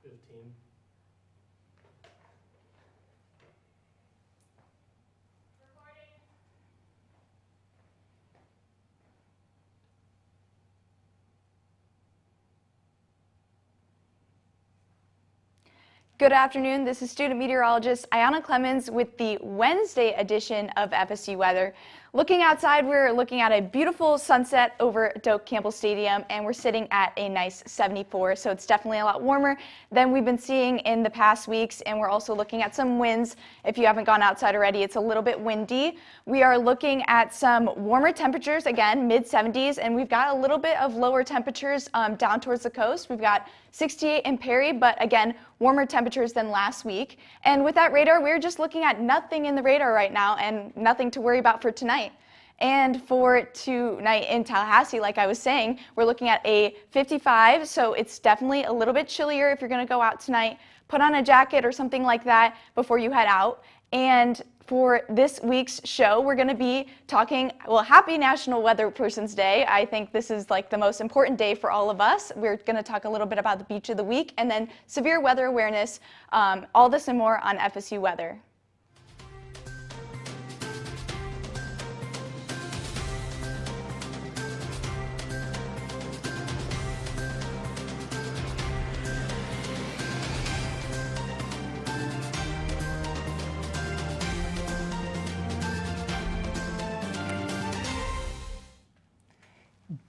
15. Good afternoon, this is student meteorologist Ayana Clemens with the Wednesday edition of FSU Weather. Looking outside, we're looking at a beautiful sunset over Doak Campbell Stadium, and we're sitting at a nice 74, so it's definitely a lot warmer than we've been seeing in the past weeks, and we're also looking at some winds. If you haven't gone outside already, it's a little bit windy. We are looking at some warmer temperatures, again, mid-70s, and we've got a little bit of lower temperatures down towards the coast. We've got 68 in Perry, but again, warmer temperatures than last week. And with that radar, we're just looking at nothing in the radar right now and nothing to worry about for tonight. And for tonight in Tallahassee, like I was saying, we're looking at a 55, so it's definitely a little bit chillier if you're going to go out tonight. Put on a jacket or something like that before you head out. And for this week's show, we're going to be talking, well, happy National Weather Person's Day. I think this is like the most important day for all of us. We're going to talk a little bit about the beach of the week and then severe weather awareness, all this and more on FSU Weather.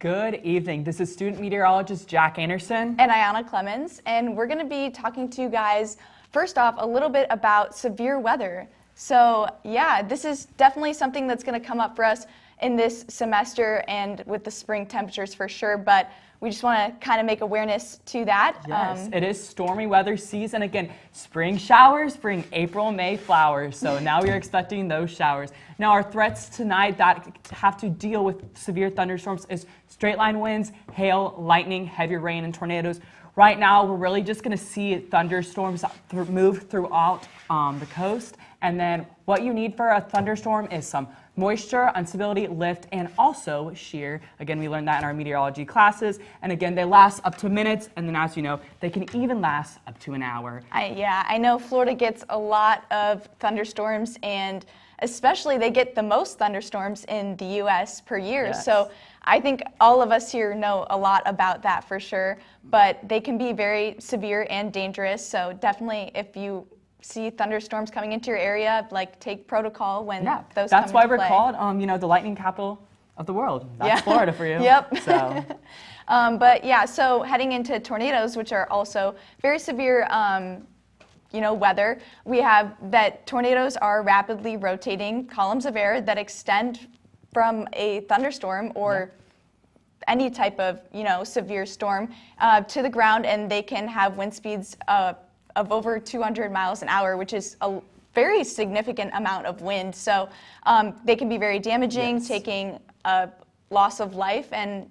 Good evening. This is student meteorologist Jack Anderson. And Ayana Clemens. And we're going to be talking to you guys, first off, a little bit about severe weather. So, yeah, this is definitely something that's going to come up for us in this semester and with the spring temperatures for sure. But we just want to kind of make awareness to that. Yes, it is stormy weather season. Again, spring showers bring April, May flowers. So now we are expecting those showers. Now our threats tonight that have to deal with severe thunderstorms is straight line winds, hail, lightning, heavy rain, and tornadoes. Right now, we're really just going to see thunderstorms move throughout the coast. And then what you need for a thunderstorm is some moisture, instability, lift, and also shear. Again, we learned that in our meteorology classes. And again, they last up to minutes. And then as you know, they can even last up to an hour. I know Florida gets a lot of thunderstorms, and especially they get the most thunderstorms in the U.S. per year. Yes. So I think all of us here know a lot about that for sure, but they can be very severe and dangerous. So definitely if you see thunderstorms coming into your area, like take protocol when those that's come why into we're play. called, the lightning capital of the world. That's Florida for you. Yep. So. But yeah, so heading into tornadoes, which are also very severe, weather, we have that tornadoes are rapidly rotating columns of air that extend from a thunderstorm or any type of, severe storm to the ground, and they can have wind speeds of over 200 miles an hour, which is a very significant amount of wind. So they can be very damaging, taking a loss of life and,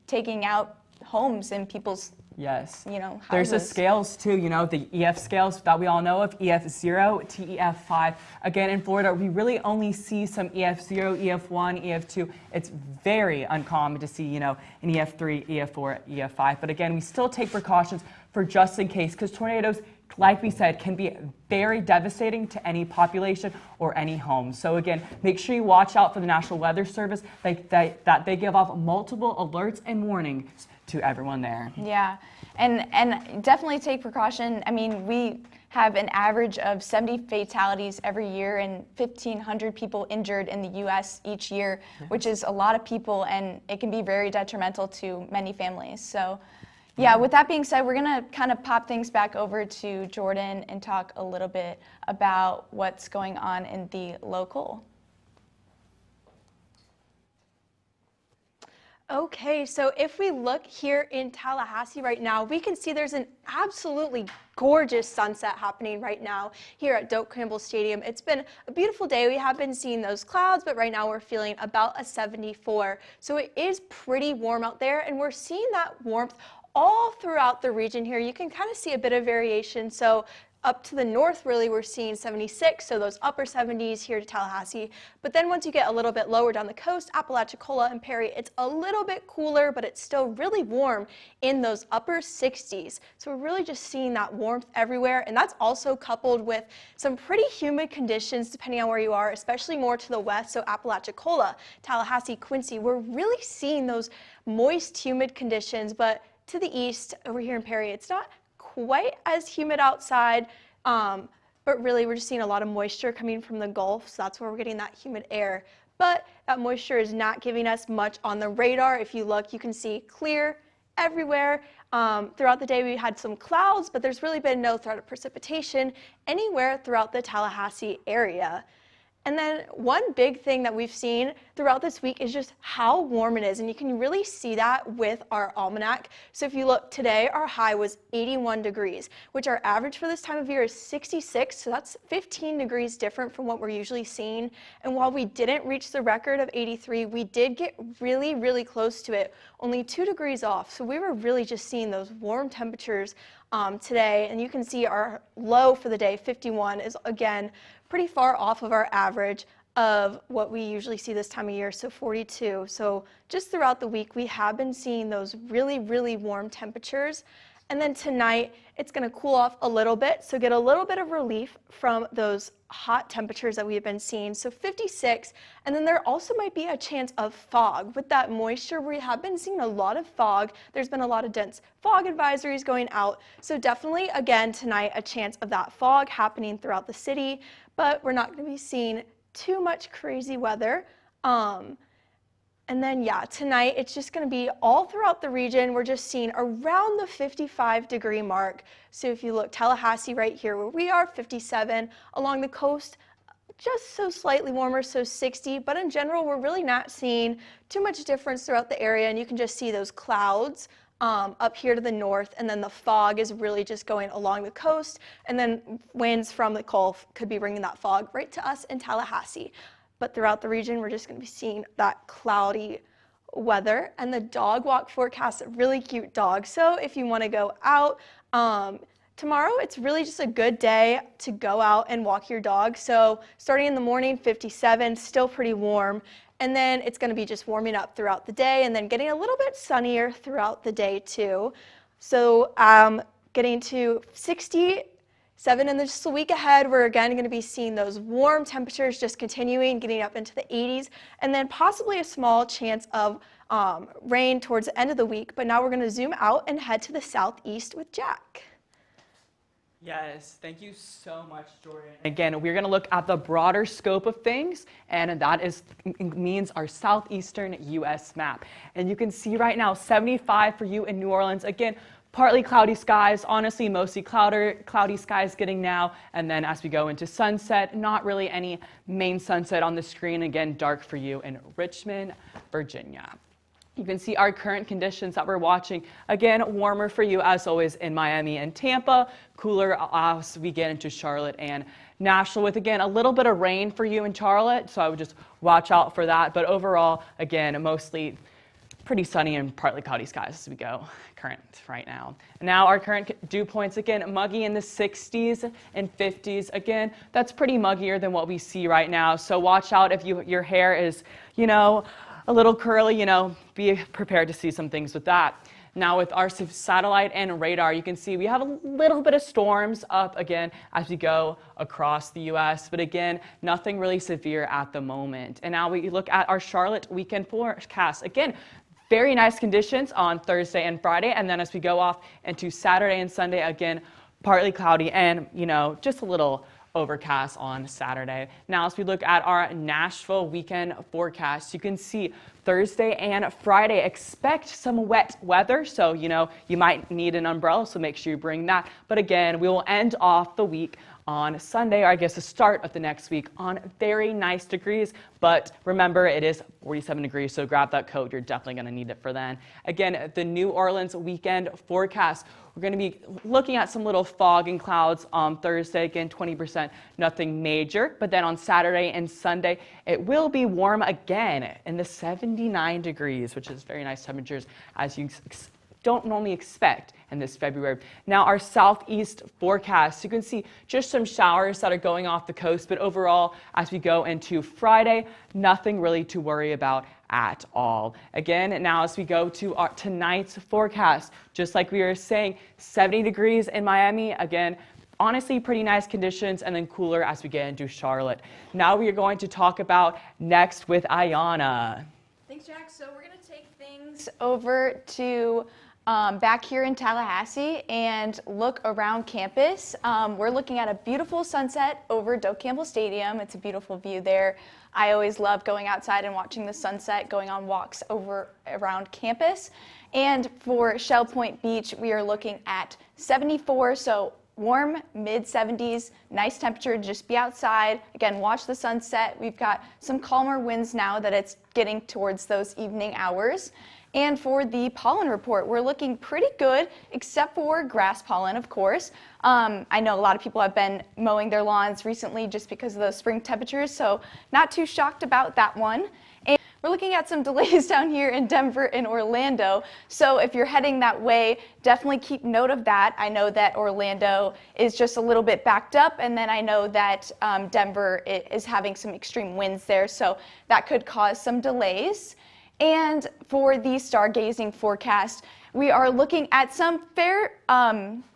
taking out homes and people's houses. There's the scales too, the EF scales that we all know of, EF0 to EF5. Again, in Florida, we really only see some EF0, EF1, EF2. It's very uncommon to see, an EF3, EF4, EF5. But again, we still take precautions for just in case, because tornadoes, like we said, can be very devastating to any population or any home. So again, make sure you watch out for the National Weather Service, that they give off multiple alerts and warnings to everyone there. Yeah, and definitely take precaution. I mean, we have an average of 70 fatalities every year and 1,500 people injured in the U.S. each year, which is a lot of people, and it can be very detrimental to many families. So yeah, with that being said, we're going to kind of pop things back over to Jordan and talk a little bit about what's going on in the local. Okay, so if we look here in Tallahassee right now, we can see there's an absolutely gorgeous sunset happening right now here at Doak Campbell Stadium. It's been a beautiful day. We have been seeing those clouds, but right now we're feeling about a 74. So it is pretty warm out there, and we're seeing that warmth all throughout the region here. You can kind of see a bit of variation. So up to the north, really, we're seeing 76, so those upper 70s here to Tallahassee. But then once you get a little bit lower down the coast, Apalachicola and Perry, it's a little bit cooler, but it's still really warm in those upper 60s. So we're really just seeing that warmth everywhere, and that's also coupled with some pretty humid conditions depending on where you are, especially more to the west, so Apalachicola, Tallahassee, Quincy. We're really seeing those moist, humid conditions, but to the east, over here in Perry, it's not quite as humid outside, but really we're just seeing a lot of moisture coming from the Gulf, so that's where we're getting that humid air. But that moisture is not giving us much on the radar. If you look, you can see clear everywhere. Throughout the day we had some clouds, but there's really been no threat of precipitation anywhere throughout the Tallahassee area. And then one big thing that we've seen throughout this week is just how warm it is, and you can really see that with our almanac. So if you look today, our high was 81 degrees, which our average for this time of year is 66, so that's 15 degrees different from what we're usually seeing. And while we didn't reach the record of 83, we did get really, really close to it, only 2 degrees off. So we were really just seeing those warm temperatures today, and you can see our low for the day, 51, is again pretty far off of our average of what we usually see this time of year, so 42. So just throughout the week, we have been seeing those really, really warm temperatures. And then tonight, it's going to cool off a little bit, so get a little bit of relief from those hot temperatures that we've been seeing. So 56, and then there also might be a chance of fog. With that moisture, we have been seeing a lot of fog. There's been a lot of dense fog advisories going out. So definitely, again, tonight, a chance of that fog happening throughout the city, but we're not going to be seeing too much crazy weather. And then, yeah, tonight it's just going to be all throughout the region. We're just seeing around the 55-degree mark. So if you look, Tallahassee right here where we are, 57. Along the coast, just so slightly warmer, so 60. But in general, we're really not seeing too much difference throughout the area. And you can just see those clouds up here to the north. And then the fog is really just going along the coast. And then winds from the Gulf could be bringing that fog right to us in Tallahassee. But throughout the region, we're just going to be seeing that cloudy weather. And the dog walk forecast, a really cute dog. So if you want to go out, tomorrow it's really just a good day to go out and walk your dog. So starting in the morning, 57, still pretty warm. And then it's going to be just warming up throughout the day and then getting a little bit sunnier throughout the day too. So getting to 67, and then just a week ahead, we're again going to be seeing those warm temperatures just continuing, getting up into the 80s, and then possibly a small chance of rain towards the end of the week. But now we're going to zoom out and head to the southeast with Jack. Yes, thank you so much, Jordan. Again, we're going to look at the broader scope of things, and that means our southeastern U.S. map. And you can see right now, 75 for you in New Orleans. Again, partly cloudy skies, honestly, mostly cloudy skies getting now. And then as we go into sunset, not really any main sunset on the screen. Again, dark for you in Richmond, Virginia. You can see our current conditions that we're watching. Again, warmer for you as always in Miami and Tampa, cooler as we get into Charlotte and Nashville with, again, a little bit of rain for you in Charlotte. So I would just watch out for that. But overall, again, mostly pretty sunny and partly cloudy skies as we go current right now. Now our current dew points, again, muggy in the 60s and 50s. Again, that's pretty muggier than what we see right now. So watch out if your hair is, a little curly, be prepared to see some things with that. Now with our satellite and radar, you can see we have a little bit of storms up again as we go across the U.S., but again, nothing really severe at the moment. And now we look at our Charlotte weekend forecast. Again, very nice conditions on Thursday and Friday, and then as we go off into Saturday and Sunday, again, partly cloudy and, just a little overcast on Saturday. Now, as we look at our Nashville weekend forecast, you can see Thursday and Friday expect some wet weather. So, you might need an umbrella, so make sure you bring that. But again, we will end off the week on Sunday, or I guess the start of the next week, on very nice degrees. But remember, it is 47 degrees, so grab that coat. You're definitely going to need it for then. Again, the New Orleans weekend forecast. We're going to be looking at some little fog and clouds on Thursday. Again, 20%, nothing major. But then on Saturday and Sunday, it will be warm again in the 79 degrees, which is very nice temperatures as you don't normally expect in this February. Now our southeast forecast, you can see just some showers that are going off the coast, but overall, as we go into Friday, nothing really to worry about at all. Again, now as we go to our tonight's forecast, just like we were saying, 70 degrees in Miami. Again, honestly, pretty nice conditions, and then cooler as we get into Charlotte. Now we are going to talk about next with Ayana. Thanks, Jack. So we're going to take things over to back here in Tallahassee and look around campus. We're looking at a beautiful sunset over Doak Campbell Stadium. It's a beautiful view there. I always love going outside and watching the sunset, going on walks around campus. And for Shell Point Beach, we are looking at 74, so warm, mid-70s, nice temperature, just be outside. Again, watch the sunset. We've got some calmer winds now that it's getting towards those evening hours. And for the pollen report, we're looking pretty good, except for grass pollen, of course. I know a lot of people have been mowing their lawns recently just because of those spring temperatures, so not too shocked about that one. And we're looking at some delays down here in Denver and Orlando, so if you're heading that way, definitely keep note of that. I know that Orlando is just a little bit backed up, and then I know that Denver is having some extreme winds there, so that could cause some delays. And for the stargazing forecast, we are looking at some fair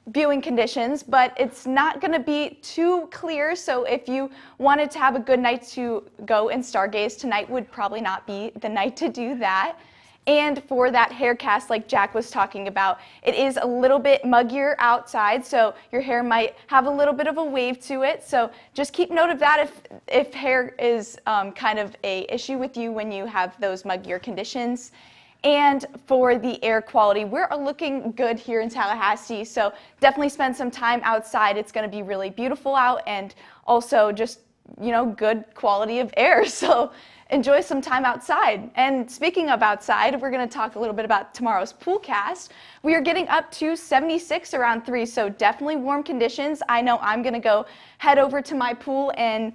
viewing conditions, but it's not going to be too clear. So if you wanted to have a good night to go and stargaze, tonight would probably not be the night to do that. And for that hair cast, like Jack was talking about, it is a little bit muggier outside, so your hair might have a little bit of a wave to it. So just keep note of that if hair is kind of a issue with you when you have those muggier conditions. And for the air quality, we're looking good here in Tallahassee, so definitely spend some time outside. It's going to be really beautiful out, and also just, you know, good quality of air. So enjoy some time outside. And speaking of outside, we're going to talk a little bit about tomorrow's pool cast. We are getting up to 76 around 3, so definitely warm conditions. I know I'm going to head over to my pool and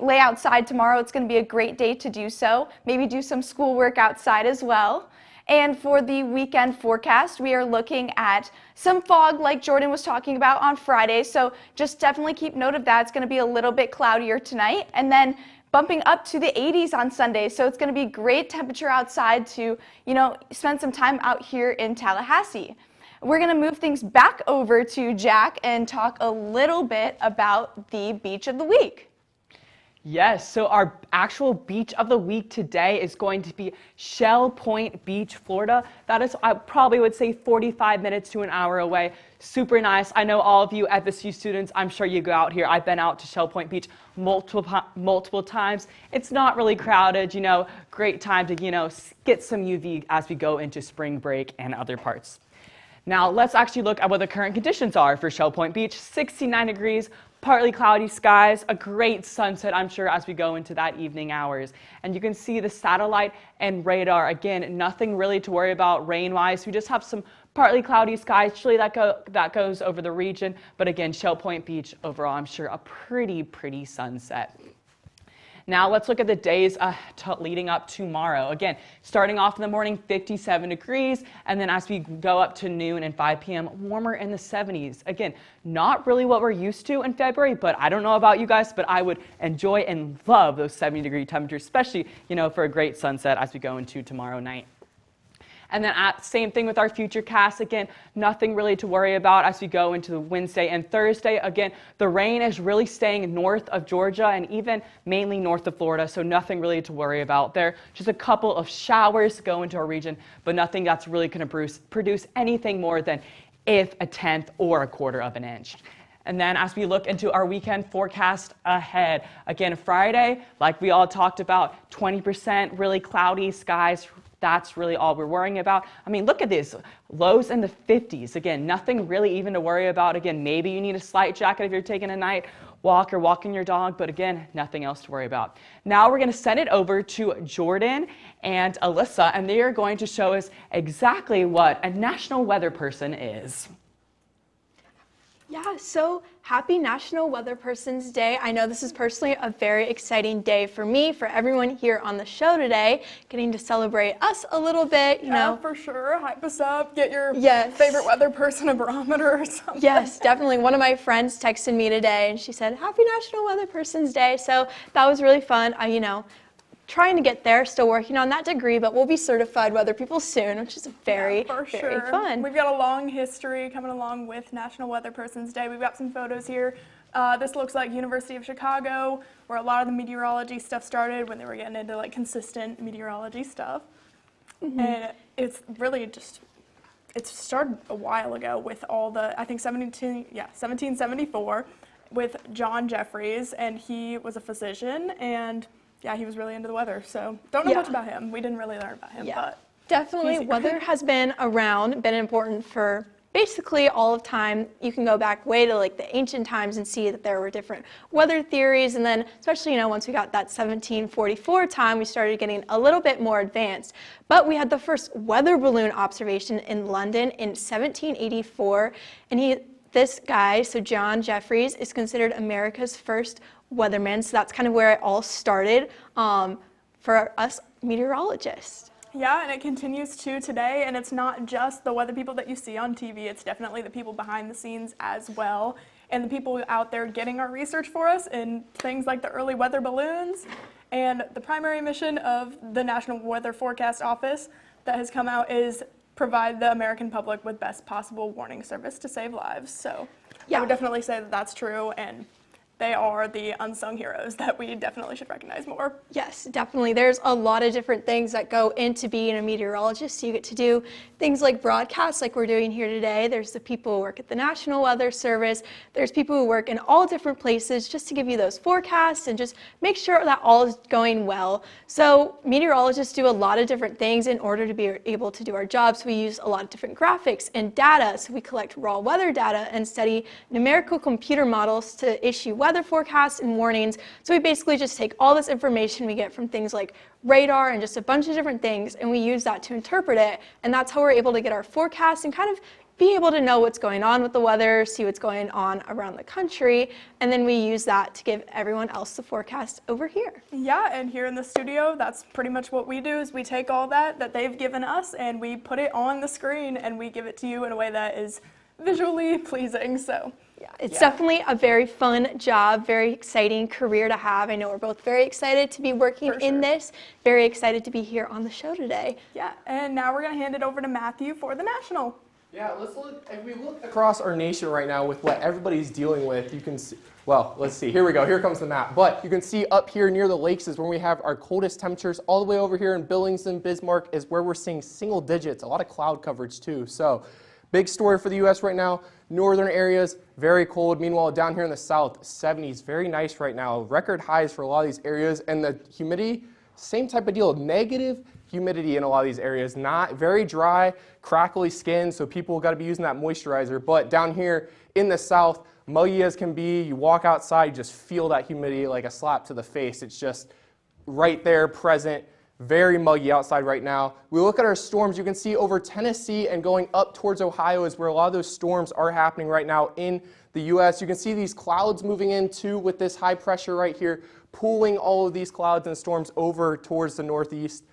lay outside tomorrow. It's going to be a great day to do so. Maybe do some schoolwork outside as well. And for the weekend forecast, we are looking at some fog like Jordan was talking about on Friday. So just definitely keep note of that. It's going to be a little bit cloudier tonight, and then bumping up to the 80s on Sunday. So it's going to be great temperature outside to, you know, spend some time out here in Tallahassee. We're going to move things back over to Jack and talk a little bit about the beach of the week. Yes, so our actual beach of the week today is going to be Shell Point Beach, Florida. That is, I probably would say 45 minutes to an hour away. Super nice. I know all of you FSU students, I'm sure you go out here. I've been out to Shell Point Beach multiple times. It's not really crowded, you know, great time to, you know, get some UV as we go into spring break and other parts. Now let's actually look at what the current conditions are for Shell Point Beach. 69 degrees. Partly cloudy skies, a great sunset, I'm sure, as we go into that evening hours. And you can see the satellite and radar. Again, nothing really to worry about rain-wise. We just have some partly cloudy skies, chilly that goes over the region. But again, Shell Point Beach, overall, I'm sure a pretty sunset. Now let's look at the days leading up tomorrow. Again, starting off in the morning, 57 degrees, and then as we go up to noon and 5 p.m., warmer in the 70s. Again, not really what we're used to in February, but I don't know about you guys, but I would enjoy and love those 70-degree temperatures, especially, you know, for a great sunset as we go into tomorrow night. And then same thing with our future cast. Again, nothing really to worry about as we go into Wednesday and Thursday. Again, the rain is really staying north of Georgia and even mainly north of Florida, so nothing really to worry about there. Just a couple of showers go into our region, but nothing that's really going to produce anything more than if a tenth or a quarter of an inch. And then as we look into our weekend forecast ahead, again, Friday, like we all talked about, 20% really cloudy skies. That's really all we're worrying about. I mean, look at this, lows in the 50s. Again, nothing really even to worry about. Again, maybe you need a slight jacket if you're taking a night walk or walking your dog, but again, nothing else to worry about. Now we're gonna send it over to Jordan and Alyssa, and they are going to show us exactly what a national weather person is. Yeah, so happy National Weather Person's Day. I know this is personally a very exciting day for me, for everyone here on the show today, getting to celebrate us a little bit, you know. For sure. Hype us up. Get your Yes. favorite weather person a barometer or something. Yes, definitely. One of my friends texted me today and she said, Happy National Weather Person's Day. So that was really fun. Trying to get there, still working on that degree, but we'll be certified weather people soon, which is very fun. We've got a long history coming along with National Weather Person's Day. We've got some photos here. This looks like University of Chicago, where a lot of the meteorology stuff started when they were getting into like consistent meteorology stuff. And it's really just, it started a while ago with all the, I think 1774 with John Jeffries, and he was a physician, and yeah, he was really into the weather, so don't know much about him. We didn't really learn about him, but definitely weather has been around, been important for basically all of time. You can go back way to like the ancient times and see that there were different weather theories, and then especially, once we got that 1744 time, we started getting a little bit more advanced. But we had the first weather balloon observation in London in 1784, and this guy, so John Jeffries, is considered America's first weatherman, so that's kind of where it all started for us meteorologists. yeah, and it continues to today, and it's not just the weather people that you see on TV, it's definitely the people behind the scenes as well, and the people out there getting our research for us in things like the early weather balloons, and the primary mission of the National Weather Forecast Office that has come out is provide the American public with best possible warning service to save lives. So I would definitely say that that's true, and they are the unsung heroes that we definitely should recognize more. Yes, definitely. There's a lot of different things that go into being a meteorologist. So you get to do things like broadcasts like we're doing here today. There's the people who work at the National Weather Service. There's people who work in all different places just to give you those forecasts and just make sure that all is going well. So meteorologists do a lot of different things in order to be able to do our jobs. We use a lot of different graphics and data. So we collect raw weather data and study numerical computer models to issue weather forecasts and warnings. So we basically just take all this information we get from things like radar and just a bunch of different things, and we use that to interpret it, and that's how we're able to get our forecasts and kind of be able to know what's going on with the weather, see what's going on around the country, and then we use that to give everyone else the forecast over here. Yeah, and here in the studio, that's pretty much what we do, is we take all that they've given us and we put it on the screen and we give it to you in a way that is visually pleasing. So yeah, it's definitely a very fun job, very exciting career to have. I know we're both very excited to be working in this, very excited to be here on the show today. Yeah, and now we're going to hand it over to Matthew for the National. Yeah, if we look across our nation right now with what everybody's dealing with, you can see, well, let's see, here we go, here comes the map. But you can see up here near the lakes is where we have our coldest temperatures. All the way over here in Billington, Bismarck is where we're seeing single digits, a lot of cloud coverage too. So big story for the U.S. right now. Northern areas, very cold. Meanwhile, down here in the south, 70s, very nice right now. Record highs for a lot of these areas. And the humidity, same type of deal, negative humidity in a lot of these areas. Not very dry, crackly skin, so people got to be using that moisturizer. But down here in the south, muggy as can be, you walk outside, you just feel that humidity like a slap to the face. It's just right there, present. Very muggy outside right now. We look at our storms, you can see over Tennessee and going up towards Ohio is where a lot of those storms are happening right now in the U.S. You can see these clouds moving in too with this high pressure right here, pulling all of these clouds and storms over towards the northeast.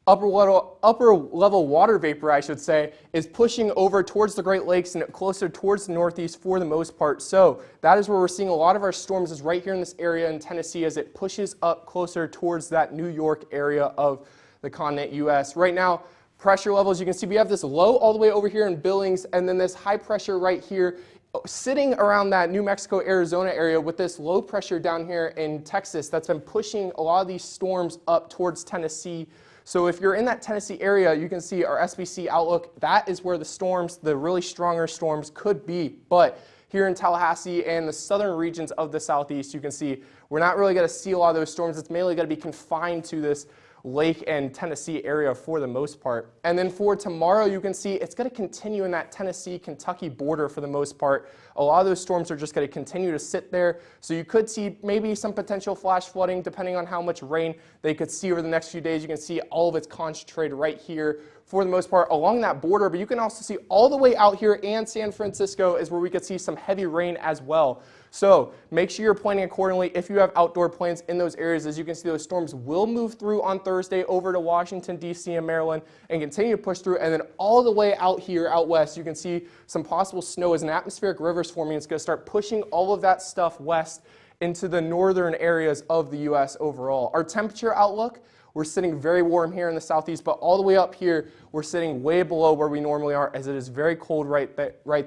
Upper level water vapor, I should say, is pushing over towards the Great Lakes and closer towards the northeast for the most part. So that is where we're seeing a lot of our storms is right here in this area in Tennessee as it pushes up closer towards that New York area of the continent U.S. Right now, pressure levels, you can see we have this low all the way over here in Billings and then this high pressure right here sitting around that New Mexico, Arizona area with this low pressure down here in Texas that's been pushing a lot of these storms up towards Tennessee. So if you're in that Tennessee area, you can see our SBC outlook. That is where the storms, the really stronger storms could be. But here in Tallahassee and the southern regions of the southeast, you can see we're not really going to see a lot of those storms. It's mainly going to be confined to this Lake and Tennessee area for the most part. And then for tomorrow, you can see it's going to continue in that Tennessee-Kentucky border for the most part. A lot of those storms are just going to continue to sit there. So you could see maybe some potential flash flooding depending on how much rain they could see over the next few days. You can see all of it's concentrated right here for the most part along that border, but you can also see all the way out here, and San Francisco is where we could see some heavy rain as well. So make sure you're planning accordingly if you have outdoor plans in those areas. As you can see, those storms will move through on Thursday over to Washington, D.C. and Maryland and continue to push through. And then all the way out here, out west, you can see some possible snow as an atmospheric river is forming. It's going to start pushing all of that stuff west into the northern areas of the U.S. overall. Our temperature outlook, we're sitting very warm here in the southeast, but all the way up here, we're sitting way below where we normally are, as it is very cold right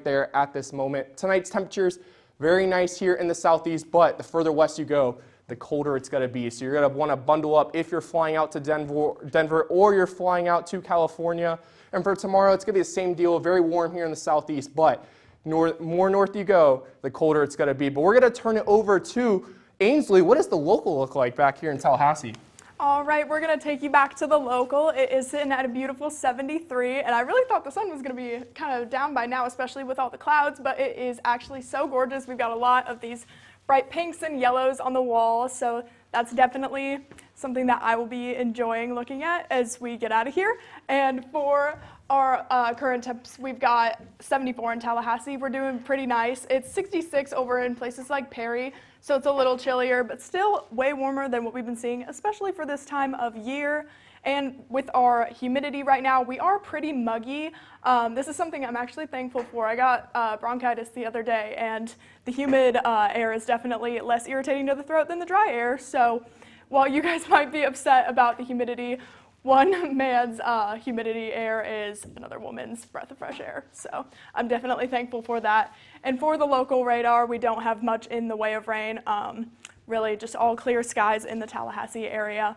there at this moment. Tonight's temperatures, very nice here in the southeast, but the further west you go, the colder it's going to be. So you're going to want to bundle up if you're flying out to Denver or you're flying out to California. And for tomorrow, it's going to be the same deal, very warm here in the southeast, but more north you go, the colder it's going to be. But we're going to turn it over to Ainsley. What does the local look like back here in Tallahassee? All right, we're going to take you back to the local. It is sitting at a beautiful 73, and I really thought the sun was going to be kind of down by now, especially with all the clouds, but it is actually so gorgeous. We've got a lot of these bright pinks and yellows on the wall, so that's definitely something that I will be enjoying looking at as we get out of here. And for our current temps, we've got 74 in Tallahassee. We're doing pretty nice. It's 66 over in places like Perry, so it's a little chillier, but still way warmer than what we've been seeing, especially for this time of year. And with our humidity right now, we are pretty muggy. This is something I'm actually thankful for. I got bronchitis the other day, and the humid air is definitely less irritating to the throat than the dry air. So while you guys might be upset about the humidity, one man's humidity air is another woman's breath of fresh air. So I'm definitely thankful for that. And for the local radar, we don't have much in the way of rain. Really just all clear skies in the Tallahassee area.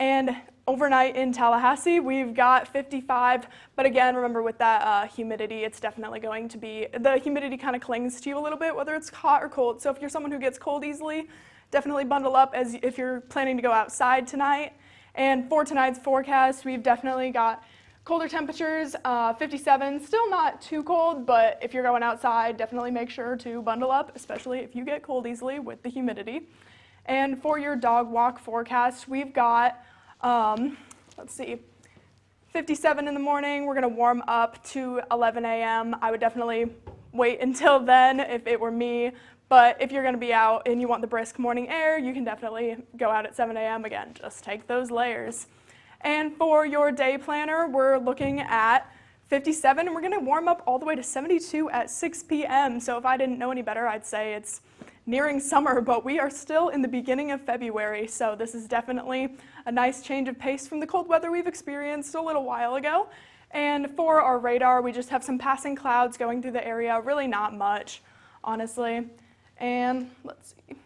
And overnight in Tallahassee, we've got 55. But again, remember with that humidity, it's definitely going to be, the humidity kind of clings to you a little bit, whether it's hot or cold. So if you're someone who gets cold easily, definitely bundle up as if you're planning to go outside tonight. And for tonight's forecast, we've definitely got colder temperatures, 57, still not too cold, but if you're going outside, definitely make sure to bundle up, especially if you get cold easily with the humidity. And for your dog walk forecast, we've got, 57 in the morning. We're gonna warm up to 11 a.m. I would definitely wait until then if it were me. But if you're going to be out and you want the brisk morning air, you can definitely go out at 7 a.m. Again, just take those layers. And for your day planner, we're looking at 57, and we're going to warm up all the way to 72 at 6 p.m. So if I didn't know any better, I'd say it's nearing summer, but we are still in the beginning of February. So this is definitely a nice change of pace from the cold weather we've experienced a little while ago. And for our radar, we just have some passing clouds going through the area, really not much, honestly. And let's see,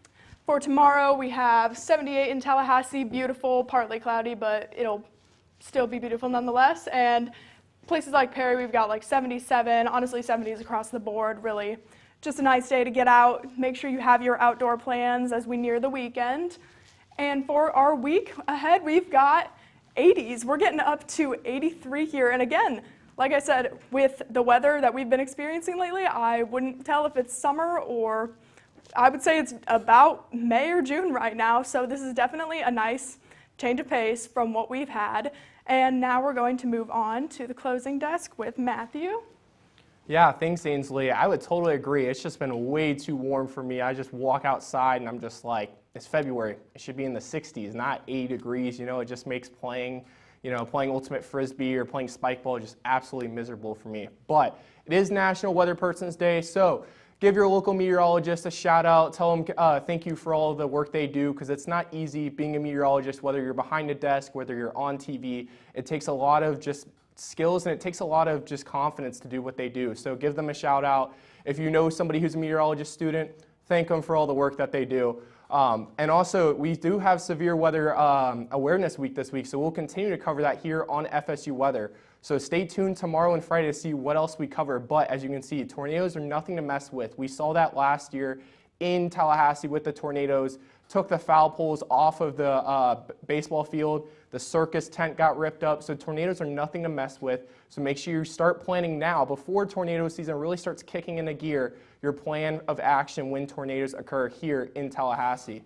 for tomorrow we have 78 in Tallahassee, beautiful, partly cloudy, but it'll still be beautiful nonetheless. And places like Perry, we've got like 77, honestly 70s across the board, really just a nice day to get out. Make sure you have your outdoor plans as we near the weekend. And for our week ahead, we've got 80s. We're getting up to 83 here. And again, like I said, with the weather that we've been experiencing lately, I wouldn't tell if it's summer or I would say it's about May or June right now, so this is definitely a nice change of pace from what we've had. And now we're going to move on to the closing desk with Matthew. Yeah, thanks, Ainsley. I would totally agree. It's just been way too warm for me. I just walk outside and I'm just like, it's February. It should be in the 60s, not 80 degrees. You know, it just makes playing ultimate frisbee or playing spike ball just absolutely miserable for me. But it is National Weather Person's Day, so give your local meteorologist a shout out. Tell them thank you for all of the work they do, because it's not easy being a meteorologist, whether you're behind a desk, whether you're on TV. It takes a lot of just skills and it takes a lot of just confidence to do what they do. So give them a shout out. If you know somebody who's a meteorologist student, thank them for all the work that they do. And also, we do have Severe Weather Awareness Week this week, so we'll continue to cover that here on FSU Weather. So stay tuned tomorrow and Friday to see what else we cover. But as you can see, tornadoes are nothing to mess with. We saw that last year in Tallahassee with the tornadoes. Took the foul poles off of the baseball field. The circus tent got ripped up. So tornadoes are nothing to mess with. So make sure you start planning now before tornado season really starts kicking into gear, your plan of action when tornadoes occur here in Tallahassee.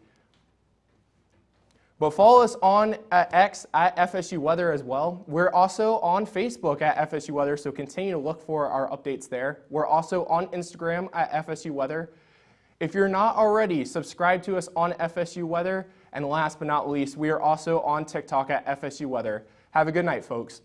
But follow us on X at FSU Weather as well. We're also on Facebook at FSU Weather, so continue to look for our updates there. We're also on Instagram at FSU Weather. If you're not already, subscribe to us on FSU Weather. And last but not least, we are also on TikTok at FSU Weather. Have a good night, folks.